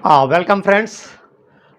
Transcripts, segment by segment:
Welcome friends.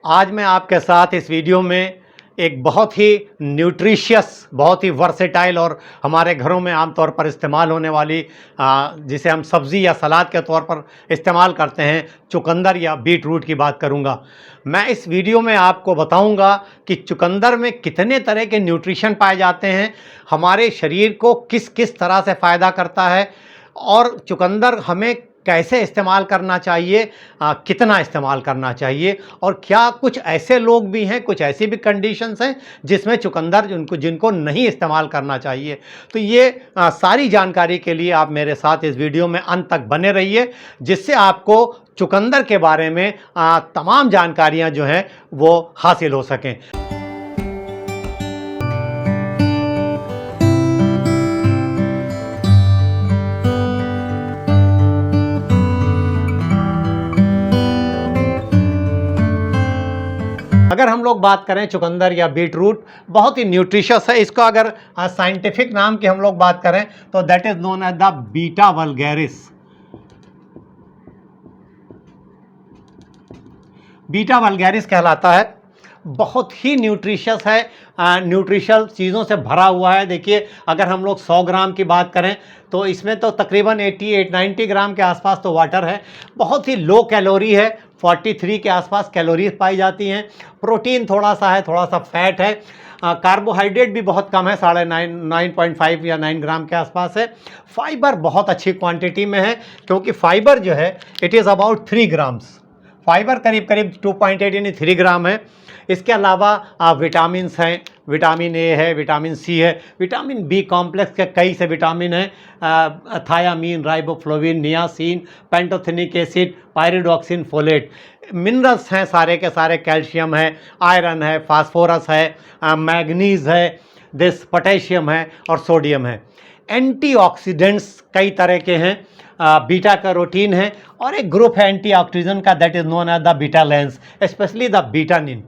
आज मैं आपके साथ इस वीडियो में एक बहुत ही न्यूट्रिशियस, बहुत ही वर्सेटाइल और हमारे घरों में आमतौर पर इस्तेमाल होने वाली जिसे हम सब्ज़ी या सलाद के तौर पर इस्तेमाल करते हैं, चुकंदर या बीट रूट की बात करूंगा। मैं इस वीडियो में आपको बताऊंगा कि चुकंदर में कितने तरह के न्यूट्रिशन पाए जाते हैं, हमारे शरीर को किस किस तरह से फ़ायदा करता है और चुकंदर हमें कैसे इस्तेमाल करना चाहिए, कितना इस्तेमाल करना चाहिए और क्या कुछ ऐसे लोग भी हैं, कुछ ऐसी भी कंडीशंस हैं जिसमें चुकंदर जिनको नहीं इस्तेमाल करना चाहिए। तो ये सारी जानकारी के लिए आप मेरे साथ इस वीडियो में अंत तक बने रहिए, जिससे आपको चुकंदर के बारे में तमाम जानकारियाँ जो हैं वो हासिल हो सकें। अगर हम लोग बात करें चुकंदर या बीट रूट, बहुत ही न्यूट्रिशियस है। इसका अगर साइंटिफिक नाम की हम लोग बात करें तो that is known as the Beta vulgaris. Beta vulgaris कहलाता है। बहुत ही न्यूट्रिशियस है, न्यूट्रिशल चीज़ों से भरा हुआ है। देखिए, अगर हम लोग 100 ग्राम की बात करें तो इसमें तो तकरीबन 88-90 ग्राम के आसपास तो वाटर है। बहुत ही लो कैलोरी है, 43 के आसपास कैलोरीज पाई जाती हैं। प्रोटीन थोड़ा सा है, थोड़ा सा फैट है। कार्बोहाइड्रेट भी बहुत कम है, 9.5 या 9 ग्राम के आसपास है। फाइबर बहुत अच्छी क्वांटिटी में है, क्योंकि फाइबर जो है it is about 3 grams. Fibre करीब करीब 2.8 यानी 3 ग्राम है। इसके अलावा विटामिन्स हैं, विटामिन ए है, विटामिन सी है, विटामिन बी कॉम्प्लेक्स के कई से विटामिन हैं, thiamine, riboflavin, niacin, pantothenic acid, pyridoxine, folate. Minerals हैं सारे के सारे, कैल्शियम है, आयरन है, फास्फोरस है, मैग्नीज है, दिस पोटेशियम है और सोडियम है। एंटीऑक्सीडेंट्स कई तरह के हैं, बीटा कैरोटीन है और एक ग्रुप है एंटीऑक्सीडेंट का, that is known as the betalains, specially the betanin.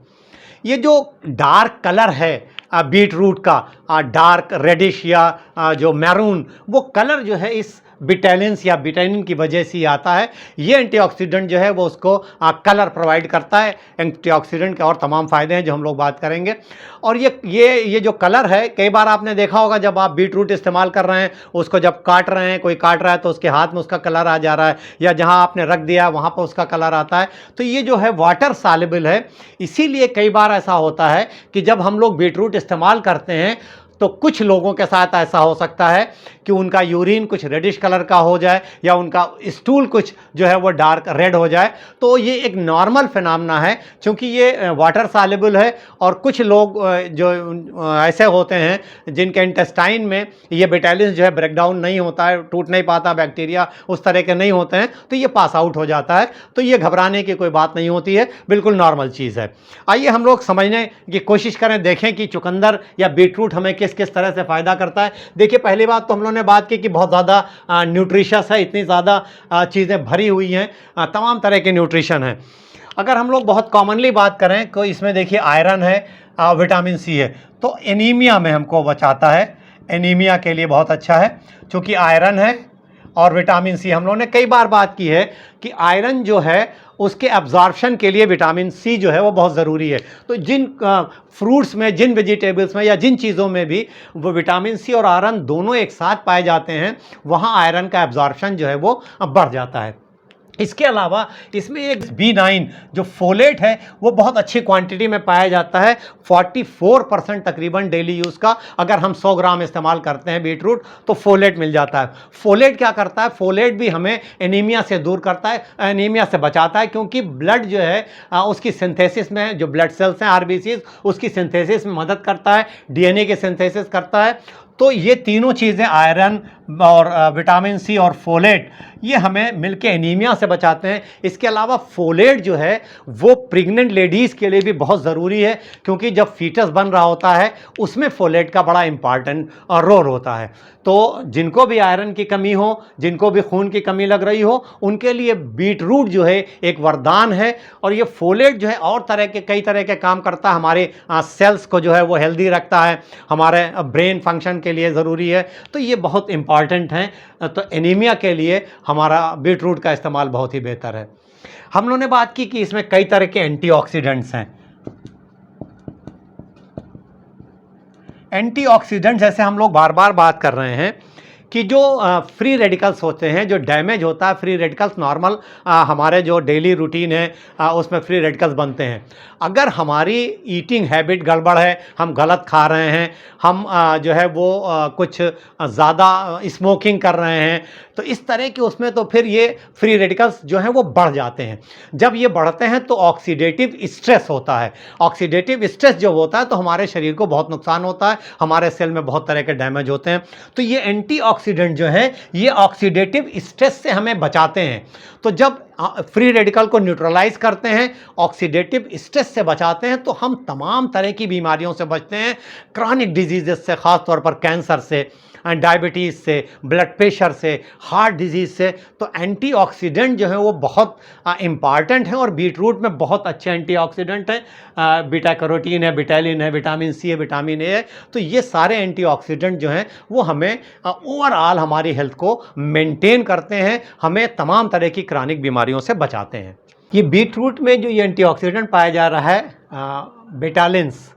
ये जो डार्क कलर है बीट रूट का, डार्क रेडिश या जो मैरून, वो कलर जो है इस बिटालिन्स या बिटानिन की वजह से ही आता है। ये एंटीऑक्सीडेंट जो है वो उसको कलर प्रोवाइड करता है। एंटीऑक्सीडेंट के और तमाम फ़ायदे हैं जो हम लोग बात करेंगे। और ये जो कलर है, कई बार आपने देखा होगा जब आप बीट रूट इस्तेमाल कर रहे हैं, उसको जब काट रहे हैं, कोई काट रहा है तो उसके हाथ में उसका कलर आ जा रहा है, या जहाँ आपने रख दिया वहाँ पर उसका कलर आता है। तो ये जो है वाटर सॉल्युबल है, इसीलिए कई बार ऐसा होता है कि जब हम लोग बीट रूट इस्तेमाल करते हैं तो कुछ लोगों के साथ ऐसा हो सकता है कि उनका यूरिन कुछ रेडिश कलर का हो जाए या उनका स्टूल कुछ जो है वो डार्क रेड हो जाए। तो ये एक नॉर्मल फिनोमेना है, क्योंकि ये वाटर सॉल्युबल है। और कुछ लोग जो ऐसे होते हैं जिनके इंटेस्टाइन में ये बिटालिन जो है ब्रेकडाउन नहीं होता है, टूट नहीं पाता, बैक्टीरिया उस तरह के नहीं होते हैं, तो ये पास आउट हो जाता है। तो ये घबराने की कोई बात नहीं होती है, बिल्कुल नॉर्मल चीज़ है। आइए हम लोग समझने की कोशिश करें, देखें कि चुकंदर या बीट रूट हमें किस किस तरह से फ़ायदा करता है। देखिए, पहली बात तो हम लोगों ने बात की कि बहुत ज़्यादा न्यूट्रिशियस है, इतनी ज़्यादा चीज़ें भरी हुई हैं, तमाम तरह के न्यूट्रिशन हैं। अगर हम लोग बहुत कॉमनली बात करें तो इसमें देखिए आयरन है, विटामिन सी है, तो एनीमिया में हमको बचाता है। एनीमिया के लिए बहुत अच्छा है, क्योंकि आयरन है और विटामिन सी। हम लोगों ने कई बार बात की है कि आयरन जो है उसके एब्जॉर्प्शन के लिए विटामिन सी जो है वो बहुत ज़रूरी है। तो जिन फ्रूट्स में, जिन वेजिटेबल्स में या जिन चीज़ों में भी वो विटामिन सी और आयरन दोनों एक साथ पाए जाते हैं, वहाँ आयरन का एब्जॉर्प्शन जो है वो बढ़ जाता है। इसके अलावा इसमें एक B9 जो फोलेट है वो बहुत अच्छी क्वांटिटी में पाया जाता है, 44% तकरीबन डेली यूज़ का। अगर हम 100 ग्राम इस्तेमाल करते हैं बीट रूट तो फोलेट मिल जाता है। फोलेट क्या करता है? फोलेट भी हमें एनीमिया से दूर करता है, एनीमिया से बचाता है, क्योंकि ब्लड जो है उसकी सिंथेसिस में, जो ब्लड सेल्स हैं RBCs, उसकी सिंथेसिस में मदद करता है, DNA के सिंथेसिस करता है। तो ये तीनों चीज़ें, आयरन और विटामिन सी और फोलेट, ये हमें मिलके एनीमिया से बचाते हैं। इसके अलावा फोलेट जो है वो प्रेग्नेंट लेडीज़ के लिए भी बहुत ज़रूरी है, क्योंकि जब फीटस बन रहा होता है उसमें फोलेट का बड़ा इंपॉर्टेंट रोल होता है। तो जिनको भी आयरन की कमी हो, जिनको भी खून की कमी लग रही हो, उनके लिए बीट रूट जो है एक वरदान है। और ये फोलेट जो है और कई तरह के काम करता है, हमारे सेल्स को जो है वो हेल्दी रखता है, हमारे ब्रेन फंक्शन के लिए ज़रूरी है। तो ये बहुत इंपॉर्टेंट हैं। तो एनीमिया के लिए हमारा बीट रूट का इस्तेमाल बहुत ही बेहतर है। हम लोगों ने बात की कि इसमें कई तरह के एंटीऑक्सीडेंट्स हैं। एंटीऑक्सीडेंट जैसे हम लोग बार बार बात कर रहे हैं कि जो फ्री रेडिकल्स होते हैं, जो डैमेज होता है, फ्री रेडिकल्स नॉर्मल हमारे जो डेली रूटीन है उसमें फ्री रेडिकल्स बनते हैं। अगर हमारी ईटिंग हैबिट गड़बड़ है, हम गलत खा रहे हैं, हम जो है वो कुछ ज़्यादा स्मोकिंग कर रहे हैं, तो इस तरह के उसमें तो फिर ये फ्री रेडिकल्स जो हैं वो बढ़ जाते हैं। जब ये बढ़ते हैं तो ऑक्सीडेटिव स्ट्रेस होता है। ऑक्सीडेटिव स्ट्रेस जब होता है तो हमारे शरीर को बहुत नुकसान होता है, हमारे सेल में बहुत तरह के डैमेज होते हैं। तो ये एंटीऑक्सीडेंट जो है ये ऑक्सीडेटिव स्ट्रेस से हमें बचाते हैं। तो जब फ्री रेडिकल को न्यूट्रलाइज करते हैं, ऑक्सीडेटिव स्ट्रेस से बचाते हैं, तो हम तमाम तरह की बीमारियों से बचते हैं, क्रॉनिक डिजीजेस से, ख़ास तौर पर कैंसर से, डायबिटीज़ से, ब्लड प्रेशर से, हार्ट डिजीज़ से। तो एंटीऑक्सीडेंट जो है वो बहुत इम्पॉर्टेंट है और बीट रूट में बहुत अच्छे एंटीऑक्सीडेंट हैं। बीटा कैरोटीन है, बिटालिन है, विटामिन सी है, विटामिन ए है। तो ये सारे एंटीऑक्सीडेंट जो हैं वो हमें ओवरऑल हमारी हेल्थ को मेंटेन करते हैं, हमें तमाम तरह की क्रॉनिक बीमारियों से बचाते हैं। ये बीट रूट में जो ये एंटीऑक्सीडेंट पाया जा रहा है बेटालिन्स,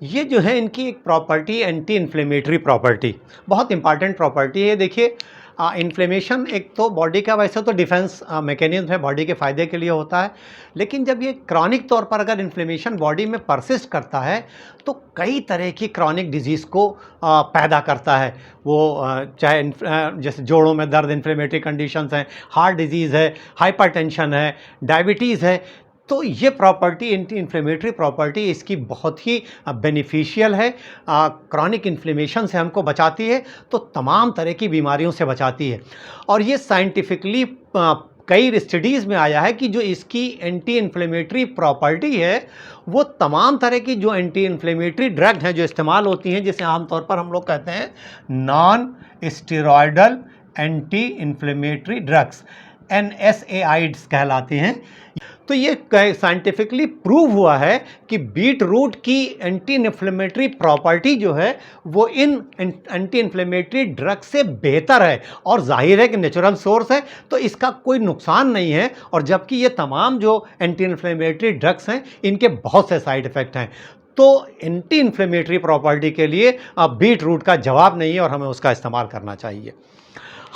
ये जो है इनकी एक प्रॉपर्टी एंटी इन्फ्लेमेटरी प्रॉपर्टी, बहुत इंपॉर्टेंट प्रॉपर्टी है। देखिए इन्फ्लेमेशन एक तो बॉडी का वैसे तो डिफेंस मैकेनिज्म है, बॉडी के फ़ायदे के लिए होता है, लेकिन जब ये क्रॉनिक तौर पर अगर इन्फ्लेमेशन बॉडी में परसिस्ट करता है तो कई तरह की क्रॉनिक डिजीज़ को पैदा करता है। वो चाहे जैसे जोड़ों में दर्द, इन्फ्लेमेटरी कंडीशंस हैं, हार्ट डिजीज़ है, हाइपरटेंशन है, डायबिटीज़ है। तो ये प्रॉपर्टी एंटी इन्फ्लेमेटरी प्रॉपर्टी इसकी बहुत ही बेनिफिशियल है, क्रॉनिक इन्फ्लेमेशन से हमको बचाती है, तो तमाम तरह की बीमारियों से बचाती है। और ये साइंटिफिकली कई स्टडीज़ में आया है कि जो इसकी एंटी इन्फ्लेमेटरी प्रॉपर्टी है वो तमाम तरह की जो एंटी इन्फ्लेमेटरी ड्रग हैं जो इस्तेमाल होती हैं, जिसे आमतौर पर हम लोग कहते हैं non steroidal anti inflammatory drugs, NSAIDs कहलाती हैं। तो ये साइंटिफिकली प्रूव हुआ है कि बीट रूट की एंटी इन्फ्लेमेटरी प्रॉपर्टी जो है वो इन एंटी इन्फ्लेमेटरी ड्रग से बेहतर है, और जाहिर है कि नेचुरल सोर्स है तो इसका कोई नुकसान नहीं है। और जबकि ये तमाम जो एंटी इन्फ्लेमेटरी ड्रग्स हैं इनके बहुत से साइड इफ़ेक्ट हैं, तो एंटी इन्फ्लेमेटरी प्रॉपर्टी के लिए बीट रूट का जवाब नहीं है और हमें उसका इस्तेमाल करना चाहिए।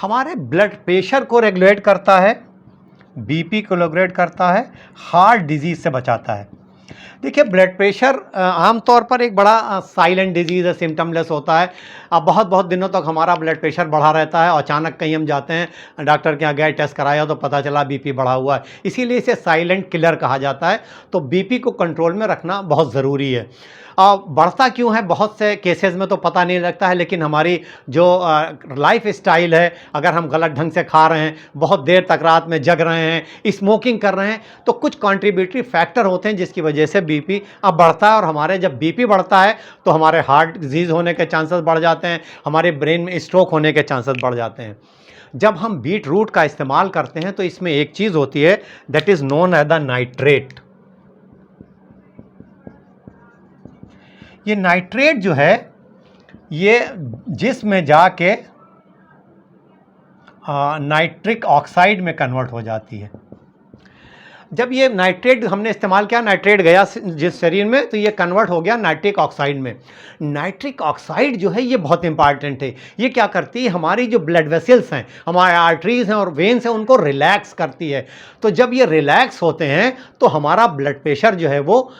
हमारे ब्लड प्रेशर को रेगुलेट करता है, बीपी को रेगुलेट करता है, हार्ट डिजीज़ से बचाता है। देखिए ब्लड प्रेशर आमतौर पर एक बड़ा साइलेंट डिजीज़ है, सिम्टमलेस होता है। अब बहुत दिनों तक हमारा ब्लड प्रेशर बढ़ा रहता है, अचानक कहीं हम जाते हैं डॉक्टर के यहाँ गए, टेस्ट कराया तो पता चला बीपी बढ़ा हुआ है, इसीलिए इसे साइलेंट किलर कहा जाता है। तो बीपी को कंट्रोल में रखना बहुत ज़रूरी है। बढ़ता क्यों है बहुत से केसेस में तो पता नहीं लगता है, लेकिन हमारी जो लाइफ स्टाइल है, अगर हम गलत ढंग से खा रहे हैं, बहुत देर तक रात में जग रहे हैं, स्मोकिंग कर रहे हैं, तो कुछ कॉन्ट्रीब्यूटरी फैक्टर होते हैं जिसकी वजह से बीपी अब बढ़ता है। और हमारे जब बीपी बढ़ता है तो हमारे हार्ट डिजीज़ होने के चांसेस बढ़ जाते हैं, हमारे ब्रेन में स्ट्रोक होने के चांसेस बढ़ जाते हैं। जब हम बीट रूट का इस्तेमाल करते हैं तो इसमें एक चीज़ होती है that is known as the nitrate. ये नाइट्रेट जो है ये जिस्म में जाके नाइट्रिक ऑक्साइड में कन्वर्ट हो जाती है। जब ये नाइट्रेट हमने इस्तेमाल किया, नाइट्रेट गया जिस शरीर में, तो ये कन्वर्ट हो गया नाइट्रिक ऑक्साइड में। नाइट्रिक ऑक्साइड जो है ये बहुत इंपॉर्टेंट है। ये क्या करती है, हमारी जो ब्लड वेसल्स हैं, हमारे आर्टरीज हैं और वेन्स हैं, उनको रिलैक्स करती है। तो जब ये रिलैक्स होते हैं तो हमारा ब्लड प्रेशर जो है वो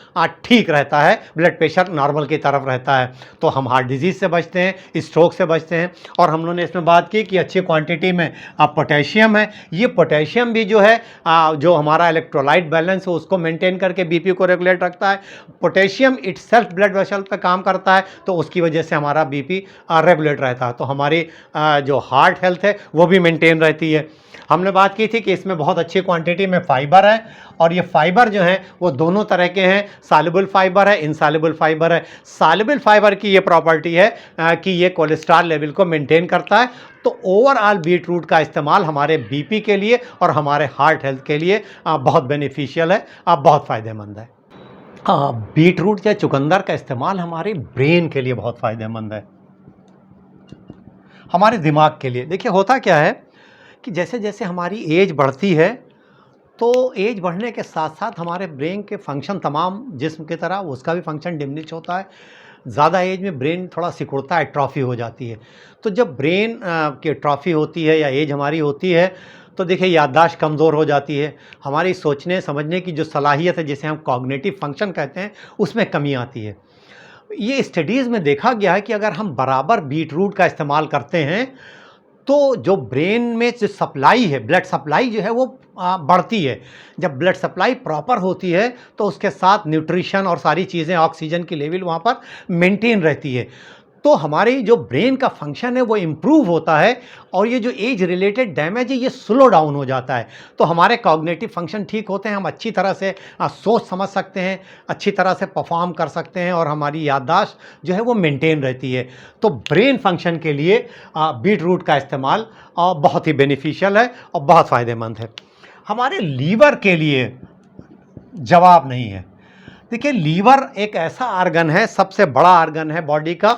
ठीक रहता है, ब्लड प्रेशर नॉर्मल की तरफ रहता है। तो हम हार्ट डिजीज़ से बचते हैं, स्ट्रोक से बचते हैं। और हम लोगों ने इसमें बात की कि अच्छी क्वांटिटी में पोटेशियम है। ये पोटेशियम भी जो है जो हमारा इलेक्ट्रोलाइट बैलेंस है उसको मेंटेन करके बीपी को रेगुलेट रखता है। पोटेशियम इटसेल्फ ब्लड वेसल पे काम करता है, तो उसकी वजह से हमारा बीपी रेगुलेट रहता है। तो हमारी जो हार्ट हेल्थ है वो भी मेंटेन रहती है। हमने बात की थी कि इसमें बहुत अच्छी क्वांटिटी में फाइबर है, और ये फाइबर जो हैं वो दोनों तरह के हैं, सॉल्युबल फाइबर है, इनसॉल्युबल फाइबर है। सॉल्युबल फाइबर की ये प्रॉपर्टी है कि ये कोलेस्ट्रॉल लेवल को मेंटेन करता है। तो ओवरऑल बीट रूट का इस्तेमाल हमारे बीपी के लिए और हमारे हार्ट हेल्थ के लिए बहुत बेनिफिशियल है, बहुत फ़ायदेमंद है। बीट रूट या चुकंदर का इस्तेमाल हमारे ब्रेन के लिए बहुत फ़ायदेमंद है, हमारे दिमाग के लिए। देखिए होता क्या है कि जैसे जैसे हमारी एज बढ़ती है तो एज बढ़ने के साथ साथ हमारे ब्रेन के फंक्शन तमाम जिस्म की तरह उसका भी फंक्शन डिमिनिश होता है। ज़्यादा एज में ब्रेन थोड़ा सिकुड़ता है, एट्रॉफी हो जाती है। तो जब ब्रेन की एट्रॉफी होती है या एज हमारी होती है तो देखिए याददाश्त कमज़ोर हो जाती है, हमारी सोचने समझने की जो सलाहियत है जिसे हम कॉग्निटिव फंक्शन कहते हैं उसमें कमी आती है। ये स्टडीज़ में देखा गया है कि अगर हम बराबर बीट रूट का इस्तेमाल करते हैं तो जो ब्रेन में जो सप्लाई है, ब्लड सप्लाई जो है वो बढ़ती है। जब ब्लड सप्लाई प्रॉपर होती है तो उसके साथ न्यूट्रिशन और सारी चीज़ें, ऑक्सीजन की लेवल वहाँ पर मेंटेन रहती है। तो हमारी जो ब्रेन का फंक्शन है वो इम्प्रूव होता है और ये जो एज रिलेटेड डैमेज है ये स्लो डाउन हो जाता है। तो हमारे कॉग्निटिव फंक्शन ठीक होते हैं, हम अच्छी तरह से सोच समझ सकते हैं, अच्छी तरह से परफॉर्म कर सकते हैं और हमारी याददाश्त जो है वो मेंटेन रहती है। तो ब्रेन फंक्शन के लिए बीट रूट का इस्तेमाल बहुत ही बेनिफिशियल है और बहुत फ़ायदेमंद है। हमारे लीवर के लिए जवाब नहीं है। देखिए, लीवर एक ऐसा आर्गन है, सबसे बड़ा आर्गन है बॉडी का।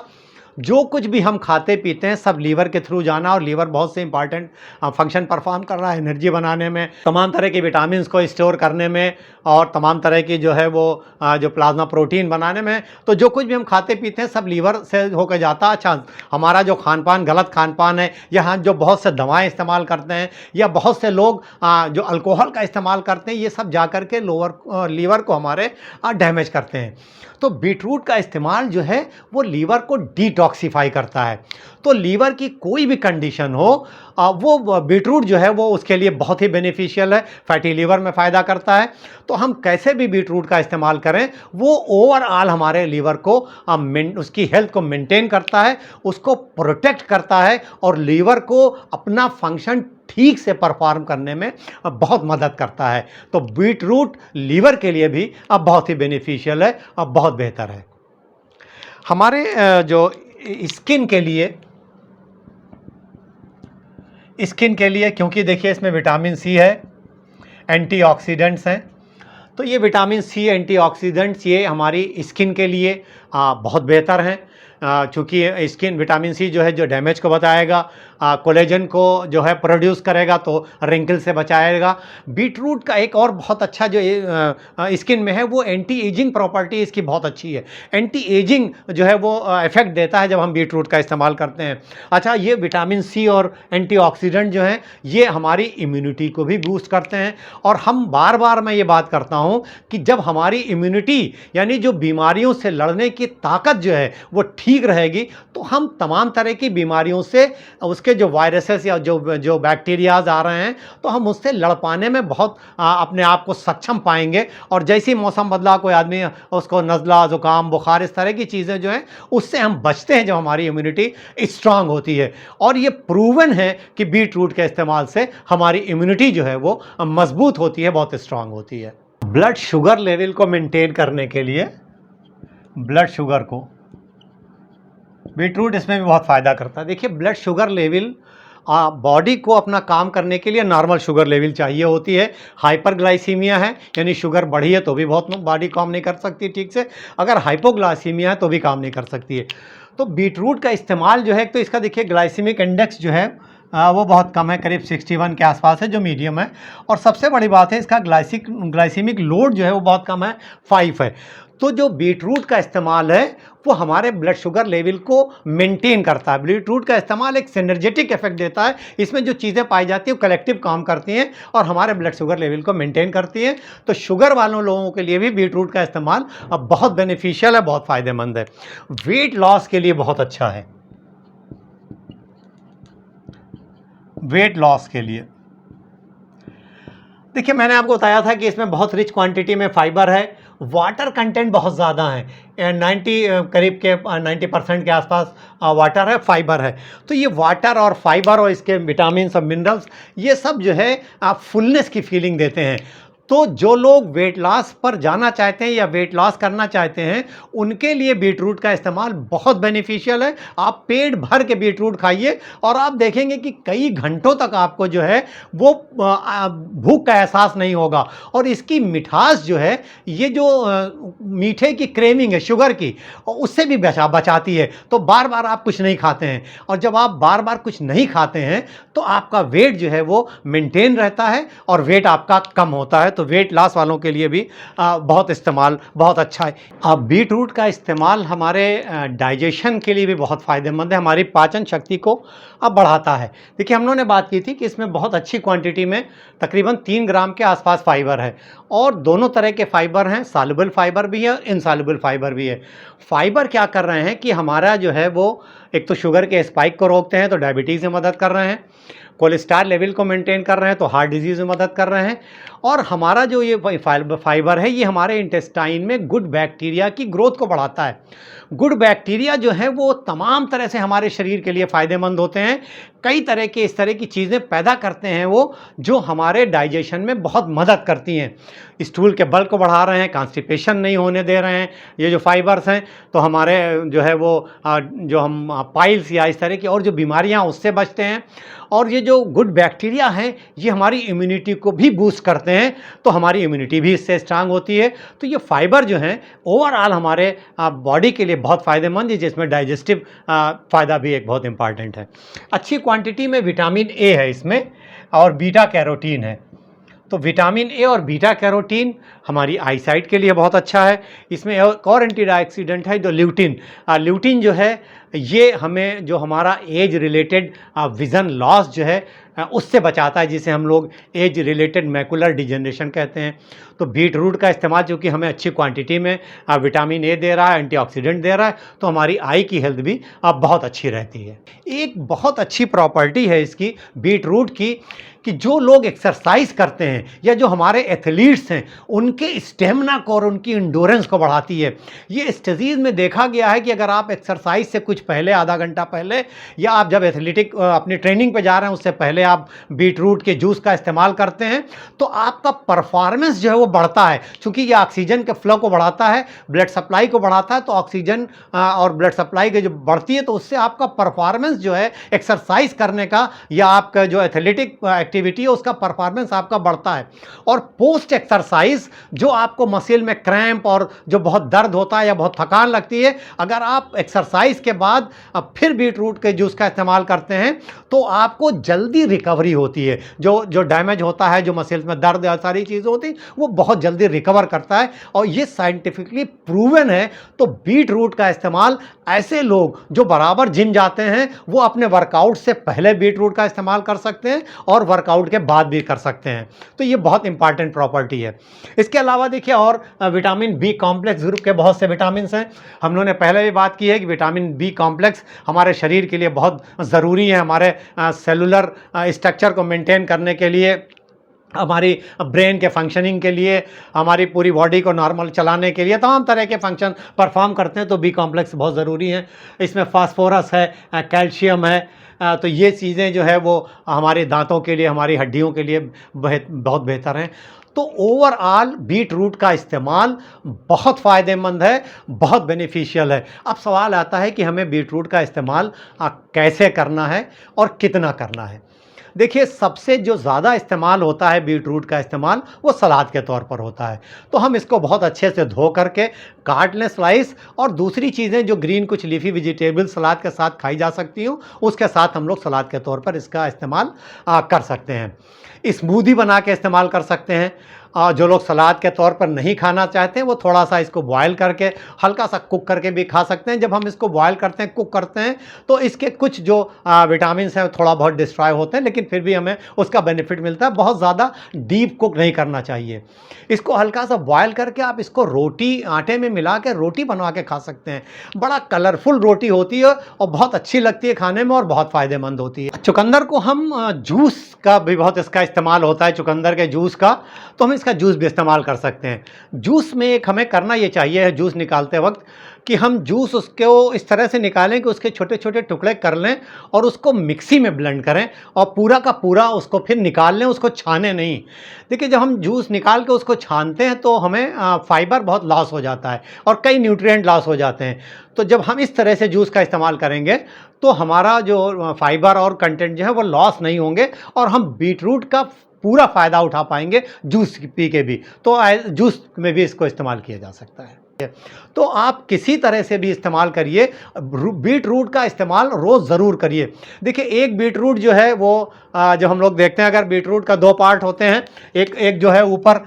जो कुछ भी हम खाते पीते हैं सब लीवर के थ्रू जाना, और लीवर बहुत से इंपॉर्टेंट फंक्शन परफॉर्म कर रहा है एनर्जी बनाने में, तमाम तरह के विटामिन को स्टोर करने में और तमाम तरह की जो है वो जो प्लाज्मा प्रोटीन बनाने में। तो जो कुछ भी हम खाते पीते हैं सब लीवर से होकर जाता है। अच्छा, हमारा जो खान पान गलत खान पान है या हम जो बहुत से दवाएँ इस्तेमाल करते हैं या बहुत से लोग जो अल्कोहल का इस्तेमाल करते हैं, ये सब जा कर के लीवर को हमारे डैमेज करते हैं। तो बीटरूट का इस्तेमाल जो है वो लीवर को डिटॉक्सिफाई करता है। तो लीवर की कोई भी कंडीशन हो वो बीटरूट जो है वो उसके लिए बहुत ही बेनिफिशियल है, फैटी लीवर में फ़ायदा करता है। तो हम कैसे भी बीटरूट का इस्तेमाल करें वो ओवरऑल हमारे लीवर को उसकी हेल्थ को मेंटेन करता है, उसको प्रोटेक्ट करता है और लीवर को अपना फंक्शन ठीक से परफॉर्म करने में बहुत मदद करता है। तो बीटरूट लीवर के लिए भी बहुत ही बेनिफिशियल है और बहुत बेहतर है। हमारे जो स्किन के लिए क्योंकि देखिए इसमें विटामिन सी है, एंटीऑक्सीडेंट्स हैं, तो ये विटामिन सी एंटीऑक्सीडेंट्स ये हमारी स्किन के लिए बहुत बेहतर हैं। चूँकि स्किन विटामिन सी जो है जो डैमेज को बताएगा, कोलेजन को जो है प्रोड्यूस करेगा तो रिंकल से बचाएगा। बीटरूट का एक और बहुत अच्छा जो स्किन में है वो एंटी एजिंग प्रॉपर्टी इसकी बहुत अच्छी है। एंटी एजिंग जो है वो इफेक्ट देता है जब हम बीटरूट का इस्तेमाल करते हैं। अच्छा, ये विटामिन सी और एंटीऑक्सीडेंट जो हैं ये हमारी इम्यूनिटी को भी बूस्ट करते हैं। और हम बार बार मैं ये बात करता हूँ कि जब हमारी इम्यूनिटी यानी जो बीमारियों से लड़ने की ताकत जो है वो ठीक रहेगी तो हम तमाम तरह की बीमारियों से, उसके जो वायरसेस या जो बैक्टीरियाज आ रहे हैं तो हम उससे लड़ पाने में बहुत अपने आप को सक्षम पाएंगे। और जैसे ही मौसम बदला, कोई आदमी उसको नज़ला, ज़ुकाम, बुखार, इस तरह की चीज़ें जो हैं उससे हम बचते हैं जब हमारी इम्यूनिटी स्ट्रांग होती है। और ये प्रूवन है कि बीट रूट के इस्तेमाल से हमारी इम्यूनिटी जो है वो मजबूत होती है, बहुत स्ट्रांग होती है। ब्लड शुगर लेवल को मेंटेन करने के लिए, ब्लड शुगर को बीटरूट इसमें भी बहुत फ़ायदा करता है। देखिए, ब्लड शुगर लेवल बॉडी को अपना काम करने के लिए नॉर्मल शुगर लेवल चाहिए होती है। हाइपरग्लाइसीमिया है यानी शुगर बढ़ी है तो भी बहुत बॉडी काम नहीं कर सकती ठीक से, अगर हाइपोग्लाइसीमिया है तो भी काम नहीं कर सकती है। तो बीटरूट का इस्तेमाल जो है, तो इसका देखिए ग्लाइसीमिक इंडेक्स जो है वो बहुत कम है, करीब 61 के आसपास है जो मीडियम है। और सबसे बड़ी बात है इसका ग्लाइसीमिक लोड जो है वो बहुत कम है, 5 है। तो जो बीटरूट का इस्तेमाल है वो हमारे ब्लड शुगर लेवल को मेंटेन करता है। बीटरूट का इस्तेमाल एक सिनर्जेटिक इफेक्ट देता है, इसमें जो चीज़ें पाई जाती हैं वो कलेक्टिव काम करती हैं और हमारे ब्लड शुगर लेवल को मेंटेन करती हैं। तो शुगर वालों लोगों के लिए भी बीटरूट का इस्तेमाल अब बहुत बेनिफिशियल है, बहुत फ़ायदेमंद है। वेट लॉस के लिए बहुत अच्छा है। वेट लॉस के लिए देखिए, मैंने आपको बताया था कि इसमें बहुत रिच क्वांटिटी में फाइबर है, वाटर कंटेंट बहुत ज़्यादा है, 90% के आसपास वाटर है, फाइबर है। तो ये वाटर और फाइबर और इसके विटामिन और मिनरल्स ये सब जो है फुलनेस की फीलिंग देते हैं। तो जो लोग वेट लॉस पर जाना चाहते हैं या वेट लॉस करना चाहते हैं, उनके लिए बीटरूट का इस्तेमाल बहुत बेनिफिशियल है। आप पेट भर के बीटरूट खाइए और आप देखेंगे कि कई घंटों तक आपको जो है वो भूख का एहसास नहीं होगा। और इसकी मिठास जो है, ये जो मीठे की क्रेविंग है शुगर की, उससे भी बचाती है। तो बार बार आप कुछ नहीं खाते हैं, और जब आप बार बार कुछ नहीं खाते हैं तो आपका वेट जो है वो मेंटेन रहता है और वेट आपका कम होता है। तो वेट लॉस वालों के लिए भी बहुत अच्छा है। अब बीट रूट का इस्तेमाल हमारे डाइजेशन के लिए भी बहुत फ़ायदेमंद है, हमारी पाचन शक्ति को बढ़ाता है। देखिए, हम लोगों ने बात की थी कि इसमें बहुत अच्छी क्वांटिटी में तकरीबन 3 ग्राम के आसपास फाइबर है, और दोनों तरह के फाइबर हैं, सॉल्युबल फाइबर भी है, इनसॉल्युबल फाइबर भी है। फाइबर क्या कर रहे हैं कि हमारा जो है वो एक तो शुगर के स्पाइक को रोकते हैं, तो डायबिटीज़ में मदद कर रहे हैं, कोलेस्ट्रॉल लेवल को मेंटेन कर रहे हैं, तो हार्ट डिजीज़ में मदद कर रहे हैं। और हमारा जो ये फाइबर है, ये हमारे इंटेस्टाइन में गुड बैक्टीरिया की ग्रोथ को बढ़ाता है। गुड बैक्टीरिया जो है वो तमाम तरह से हमारे शरीर के लिए फ़ायदेमंद होते हैं। कई तरह के इस तरह की चीज़ें पैदा करते हैं वो, जो हमारे डाइजेशन में बहुत मदद करती हैं। स्टूल के बल को बढ़ा रहे हैं, कॉन्स्टिपेशन नहीं होने दे रहे हैं ये जो फाइबर्स हैं। तो हमारे जो है वो जो हम पाइल्स या इस तरह की और जो बीमारियां, उससे बचते हैं। और ये जो गुड बैक्टीरिया हैं, ये हमारी इम्यूनिटी को भी बूस्ट करते हैं, तो हमारी इम्यूनिटी भी इससे स्ट्रांग होती है। तो ये फाइबर जो हैं ओवरऑल हमारे बॉडी के लिए बहुत फ़ायदेमंद है, जिसमें डाइजेस्टिव फ़ायदा भी एक बहुत इंपॉर्टेंट है। अच्छी क्वांटिटी में विटामिन ए है इसमें, और बीटा कैरोटीन है। तो विटामिन ए और बीटा कैरोटीन हमारी आईसाइट के लिए बहुत अच्छा है। इसमें एक और एंटीऑक्सीडेंट है जो ल्यूटिन। ल्यूटिन जो है ये हमें जो हमारा एज रिलेटेड विज़न लॉस जो है उससे बचाता है, जिसे हम लोग एज रिलेटेड मैकुलर डिजेनरेशन कहते हैं। तो बीट रूट का इस्तेमाल चूँकि हमें अच्छी क्वांटिटी में विटामिन ए दे रहा है, एंटीऑक्सीडेंट दे रहा है, तो हमारी आई की हेल्थ भी बहुत अच्छी रहती है। एक बहुत अच्छी प्रॉपर्टी है इसकी बीट रूट की, कि जो लोग एक्सरसाइज करते हैं या जो हमारे एथलीट्स हैं, उनके स्टेमिना को और उनकी इंडोरेंस को बढ़ाती है। ये स्टडीज़ में देखा गया है कि अगर आप एक्सरसाइज से कुछ पहले, आधा घंटा पहले, या आप जब एथलेटिक अपनी ट्रेनिंग पे जा रहे हैं उससे पहले आप बीट रूट के जूस का इस्तेमाल करते हैं, तो आपका परफॉर्मेंस जो है वो बढ़ता है। चूँकि ये ऑक्सीजन के फ्लो को बढ़ाता है, ब्लड सप्लाई को बढ़ाता है, तो ऑक्सीजन और ब्लड सप्लाई के जो बढ़ती है, तो उससे आपका परफॉर्मेंस जो है एक्सरसाइज करने का या आपका जो एथलेटिक एक्टिविटी है उसका परफॉर्मेंस आपका बढ़ता है। और पोस्ट एक्सरसाइज जो आपको मसल में क्रैम्प और जो बहुत दर्द होता है या बहुत थकान लगती है, अगर आप एक्सरसाइज के बाद फिर बीट रूट के जूस का इस्तेमाल करते हैं तो आपको जल्दी रिकवरी होती है। जो डैमेज होता है, जो मसल्स में दर्द या सारी चीज़ें होती हैं, वो बहुत जल्दी रिकवर करता है, और ये साइंटिफिकली प्रूवन है। तो बीट रूट का इस्तेमाल ऐसे लोग जो बराबर जिम जाते हैं, वो अपने वर्कआउट से पहले बीट रूट का इस्तेमाल कर सकते हैं और वर्कआउट के बाद भी कर सकते हैं। तो ये बहुत इंपॉर्टेंट प्रॉपर्टी है। इसके अलावा देखिए, और विटामिन बी कॉम्प्लेक्स ग्रुप के बहुत से विटामिन हैं। हम लोगों ने पहले भी बात की है कि विटामिन बी कॉम्प्लेक्स हमारे शरीर के लिए बहुत ज़रूरी है, हमारे सेलुलर स्ट्रक्चर को मेंटेन करने के लिए, हमारी ब्रेन के फंक्शनिंग के लिए, हमारी पूरी बॉडी को नॉर्मल चलाने के लिए, तमाम तरह के फंक्शन परफॉर्म करते हैं। तो बी कॉम्प्लेक्स बहुत ज़रूरी हैं। इसमें फास्फोरस है, कैल्शियम है। तो ये चीज़ें जो है वो हमारे दांतों के लिए, हमारी हड्डियों के लिए बहुत बेहतर हैं। तो ओवरऑल बीट रूट का इस्तेमाल बहुत फ़ायदेमंद है, बहुत बेनिफिशियल है। अब सवाल आता है कि हमें बीट रूट का इस्तेमाल कैसे करना है और कितना करना है। देखिए, सबसे जो ज़्यादा इस्तेमाल होता है बीट रूट का इस्तेमाल, वो सलाद के तौर पर होता है। तो हम इसको बहुत अच्छे से धो करके काट लें स्लाइस, और दूसरी चीज़ें जो ग्रीन कुछ लीफी वेजिटेबल सलाद के साथ खाई जा सकती हूँ, उसके साथ हम लोग सलाद के तौर पर इसका इस्तेमाल कर सकते हैं। स्मूदी बना के इस्तेमाल कर सकते हैं। जो लोग सलाद के तौर पर नहीं खाना चाहते हैं, वो थोड़ा सा इसको बॉयल करके, हल्का सा कुक करके भी खा सकते हैं। जब हम इसको बॉयल करते हैं, कुक करते हैं, तो इसके कुछ जो विटामिन्स हैं थोड़ा बहुत डिस्ट्रॉय होते हैं, लेकिन फिर भी हमें उसका बेनिफिट मिलता है। बहुत ज़्यादा डीप कुक नहीं करना चाहिए। इसको हल्का सा बॉयल करके आप इसको रोटी, आटे में मिला के रोटी बनवा के खा सकते हैं। बड़ा कलरफुल रोटी होती है और बहुत अच्छी लगती है खाने में, और बहुत फ़ायदेमंद होती है। चुकंदर को हम जूस का भी बहुत इसका इस्तेमाल होता है, चुकंदर के जूस का, तो हम इसका जूस भी इस्तेमाल कर सकते हैं। जूस में एक हमें करना ये चाहिए है जूस निकालते वक्त, कि हम जूस उसको इस तरह से निकालें कि उसके छोटे छोटे टुकड़े कर लें और उसको मिक्सी में ब्लेंड करें और पूरा का पूरा उसको फिर निकाल लें, उसको छाने नहीं। देखिए, जब हम जूस निकाल के उसको छानते हैं तो हमें फाइबर बहुत लॉस हो जाता है और कई न्यूट्रिएंट लॉस हो जाते हैं। तो जब हम इस तरह से जूस का इस्तेमाल करेंगे तो हमारा जो फाइबर और कंटेंट जो है वो लॉस नहीं होंगे और हम बीटरूट का पूरा फ़ायदा उठा पाएंगे जूस पी के भी। तो जूस में भी इसको इस्तेमाल किया जा सकता है। तो आप किसी तरह से भी इस्तेमाल करिए, बीट रूट का इस्तेमाल रोज़ ज़रूर करिए। देखिए, एक बीट रूट जो है वो जो हम लोग देखते हैं, अगर बीट रूट का 2 पार्ट होते हैं, एक जो है ऊपर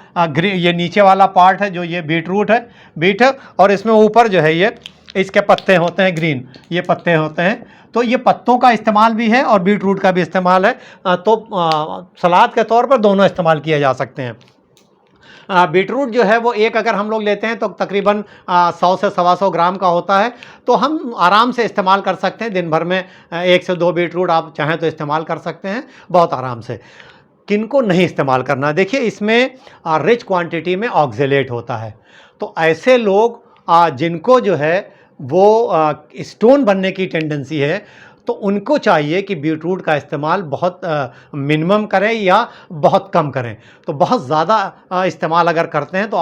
ये नीचे वाला पार्ट है जो ये बीट रूट है, बीट है, और इसमें ऊपर जो है ये इसके पत्ते होते हैं ग्रीन, ये पत्ते होते हैं। तो ये पत्तों का इस्तेमाल भी है और बीट रूट का भी इस्तेमाल है। तो सलाद के तौर पर दोनों इस्तेमाल किए जा सकते हैं। बीटरूट जो है वो एक अगर हम लोग लेते हैं तो तकरीबन 100 से 125 ग्राम का होता है। तो हम आराम से इस्तेमाल कर सकते हैं दिन भर में 1 से 2 बीटरूट आप चाहें तो इस्तेमाल कर सकते हैं बहुत आराम से। किनको नहीं इस्तेमाल करना, देखिए इसमें रिच क्वांटिटी में ऑक्जेलेट होता है। तो ऐसे लोग जिनको जो है वो स्टोन बनने की टेंडेंसी है, तो उनको चाहिए कि बीटरूट का इस्तेमाल बहुत मिनिमम करें या बहुत कम करें। तो बहुत ज़्यादा इस्तेमाल अगर करते हैं तो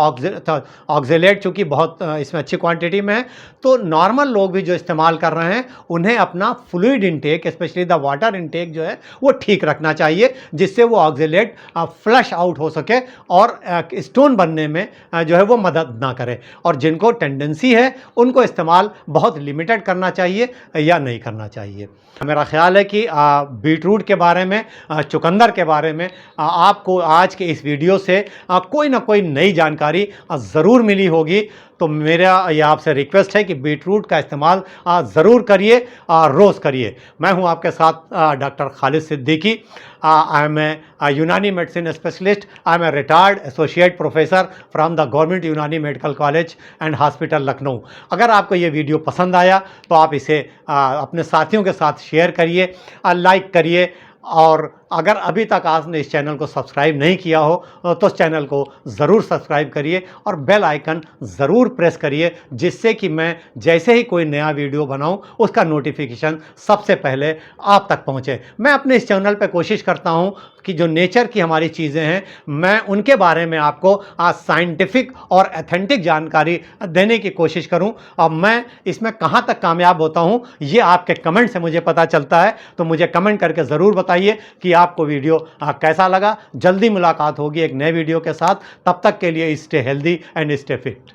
ऑक्जेलेट चूँकि बहुत इसमें अच्छी क्वांटिटी में है, तो नॉर्मल लोग भी जो इस्तेमाल कर रहे हैं उन्हें अपना fluid intake, specially the water intake जो है वो ठीक रखना चाहिए, जिससे वो ऑक्जेलेट फ्लश आउट हो सके और स्टोन बनने में जो है वो मदद ना करे। और जिनको टेंडेंसी है उनको इस्तेमाल बहुत लिमिटेड करना चाहिए या नहीं करना चाहिए। मेरा ख़्याल है कि बीटरूट के बारे में, चुकंदर के बारे में आपको आज के इस वीडियो से कोई ना कोई नई जानकारी ज़रूर मिली होगी। तो मेरा ये आपसे रिक्वेस्ट है कि बीटरूट का इस्तेमाल ज़रूर करिए, रोज़ करिए। मैं हूँ आपके साथ doctor Khalid Siddiqui. I am a Unani medicine specialist. I am a retired associate professor from the government Unani medical college and hospital Lucknow. अगर आपको ये वीडियो पसंद आया तो आप इसे अपने साथियों के साथ शेयर करिए, लाइक करिए, और अगर अभी तक आपने इस चैनल को सब्सक्राइब नहीं किया हो तो इस चैनल को ज़रूर सब्सक्राइब करिए और बेल आइकन ज़रूर प्रेस करिए, जिससे कि मैं जैसे ही कोई नया वीडियो बनाऊं उसका नोटिफिकेशन सबसे पहले आप तक पहुंचे। मैं अपने इस चैनल पे कोशिश करता हूं कि जो नेचर की हमारी चीज़ें हैं मैं उनके बारे में आपको साइंटिफिक और एथेंटिक जानकारी देने की कोशिश करूं। और मैं इसमें कहां तक कामयाब होता हूं ये आपके कमेंट से मुझे पता चलता है। तो मुझे कमेंट करके ज़रूर बताइए कि आपको वीडियो कैसा लगा। जल्दी मुलाकात होगी एक नए वीडियो के साथ। तब तक के लिए stay healthy and stay fit.